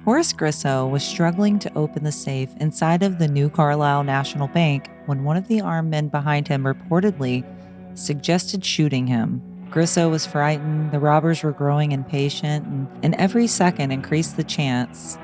Horace Grisso was struggling to open the safe inside of the new Carlisle National Bank when one of the armed men behind him reportedly suggested shooting him. Grisso was frightened, the robbers were growing impatient, and every second increased the chance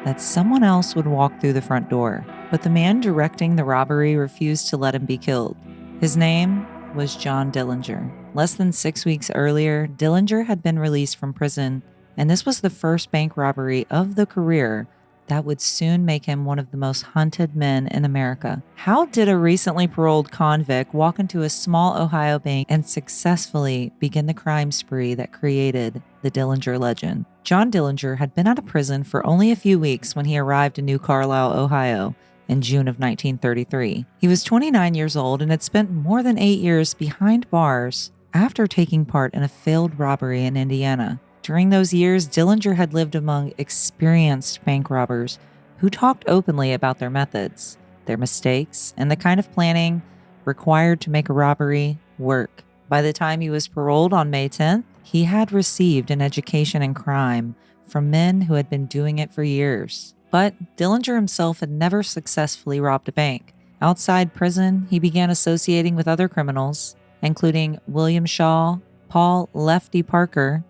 that someone else would walk through the front door. But the man directing the robbery refused to let him be killed. His name was John Dillinger. Less than 6 weeks earlier, Dillinger had been released from prison, and this was the first bank robbery of the career that would soon make him one of the most hunted men in America. How did a recently paroled convict walk into a small Ohio bank and successfully begin the crime spree that created the Dillinger legend? John Dillinger had been out of prison for only a few weeks when he arrived in New Carlisle, Ohio, in June of 1933. He was 29 years old and had spent more than 8 years behind bars after taking part in a failed robbery in Indiana. During those years, Dillinger had lived among experienced bank robbers who talked openly about their methods, their mistakes, and the kind of planning required to make a robbery work. By the time he was paroled on May 10th, he had received an education in crime from men who had been doing it for years. But Dillinger himself had never successfully robbed a bank. Outside prison, he began associating with other criminals, including William Shaw, Paul Lefty Parker,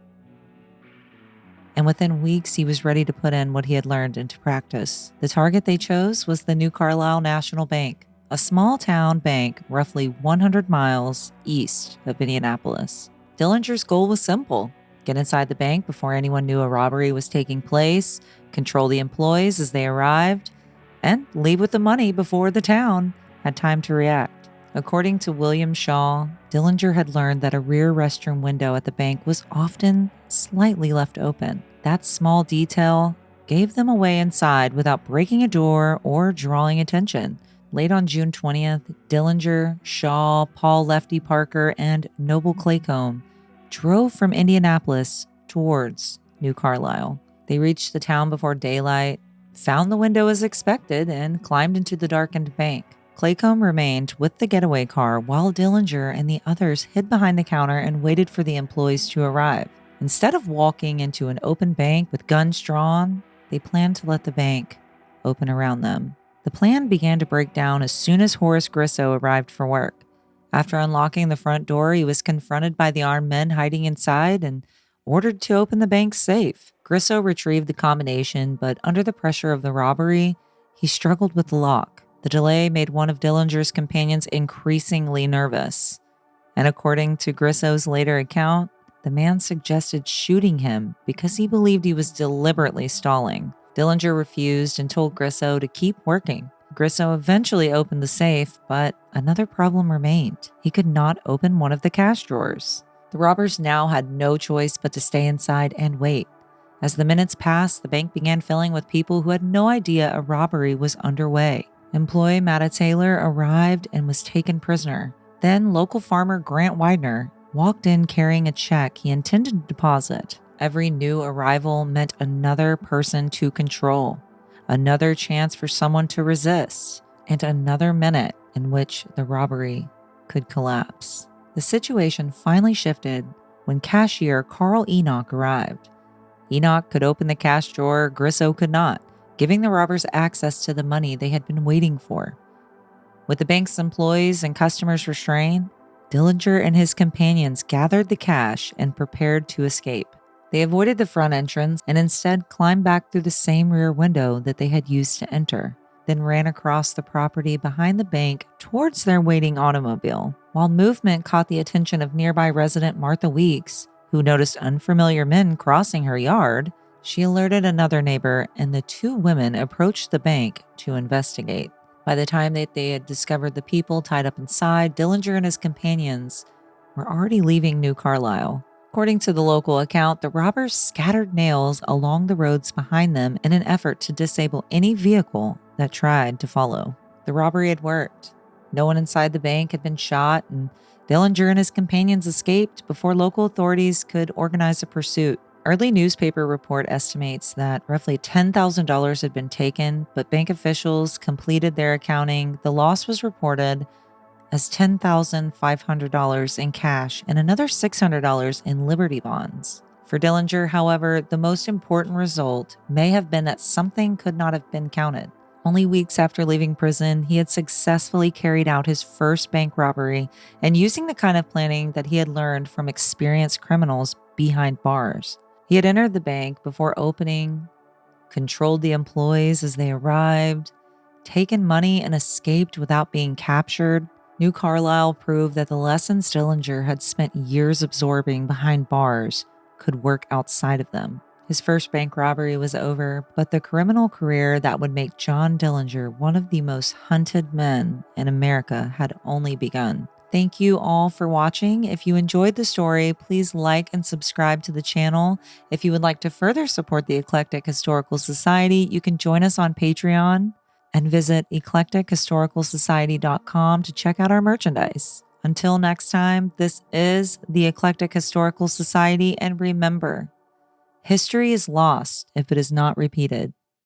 and within weeks he was ready to put in what he had learned into practice. The target they chose was the New Carlisle National Bank, a small town bank roughly 100 miles east of Indianapolis. Dillinger's goal was simple: get inside the bank before anyone knew a robbery was taking place, control the employees as they arrived, and leave with the money before the town had time to react. According to William Shaw, Dillinger had learned that a rear restroom window at the bank was often slightly left open. That small detail gave them a way inside without breaking a door or drawing attention. Late on June 20th, Dillinger, Shaw, Paul Lefty Parker, and Noble Claycomb drove from Indianapolis towards New Carlisle. They reached the town before daylight, found the window as expected, and climbed into the darkened bank. Claycomb remained with the getaway car while Dillinger and the others hid behind the counter and waited for the employees to arrive. Instead of walking into an open bank with guns drawn, they planned to let the bank open around them. The plan began to break down as soon as Horace Grisso arrived for work. After unlocking the front door, he was confronted by the armed men hiding inside and ordered to open the bank's safe. Grisso retrieved the combination, but under the pressure of the robbery, he struggled with the lock. The delay made one of Dillinger's companions increasingly nervous, and according to Grisso's later account, the man suggested shooting him because he believed he was deliberately stalling. Dillinger refused and told Grisso to keep working. Grisso eventually opened the safe, but another problem remained. He could not open one of the cash drawers. The robbers now had no choice but to stay inside and wait. As the minutes passed, the bank began filling with people who had no idea a robbery was underway. Employee Matta Taylor arrived and was taken prisoner. Then local farmer Grant Widener walked in carrying a check he intended to deposit. Every new arrival meant another person to control, another chance for someone to resist, and another minute in which the robbery could collapse. The situation finally shifted when cashier Carl Enoch arrived. Enoch could open the cash drawer, Grisso could not, giving the robbers access to the money they had been waiting for. With the bank's employees and customers restrained, Dillinger and his companions gathered the cash and prepared to escape. They avoided the front entrance and instead climbed back through the same rear window that they had used to enter, then ran across the property behind the bank towards their waiting automobile. While movement caught the attention of nearby resident Martha Weeks, who noticed unfamiliar men crossing her yard, she alerted another neighbor, and the two women approached the bank to investigate. By the time that they had discovered the people tied up inside, Dillinger and his companions were already leaving New Carlisle. According to the local account, the robbers scattered nails along the roads behind them in an effort to disable any vehicle that tried to follow. The robbery had worked. No one inside the bank had been shot, and Dillinger and his companions escaped before local authorities could organize a pursuit. Early newspaper report estimates that roughly $10,000 had been taken, but bank officials completed their accounting. The loss was reported as $10,500 in cash and another $600 in Liberty bonds. For Dillinger, however, the most important result may have been that something could not have been counted. Only weeks after leaving prison, he had successfully carried out his first bank robbery and using the kind of planning that he had learned from experienced criminals behind bars. He had entered the bank before opening, controlled the employees as they arrived, taken money and escaped without being captured. New Carlisle proved that the lessons Dillinger had spent years absorbing behind bars could work outside of them. His first bank robbery was over, but the criminal career that would make John Dillinger one of the most hunted men in America had only begun. Thank you all for watching. If you enjoyed the story, please like and subscribe to the channel. If you would like to further support the Eclectic Historical Society, you can join us on Patreon and visit eclectichistoricalsociety.com to check out our merchandise. Until next time, this is the Eclectic Historical Society, and remember, history is lost if it is not repeated.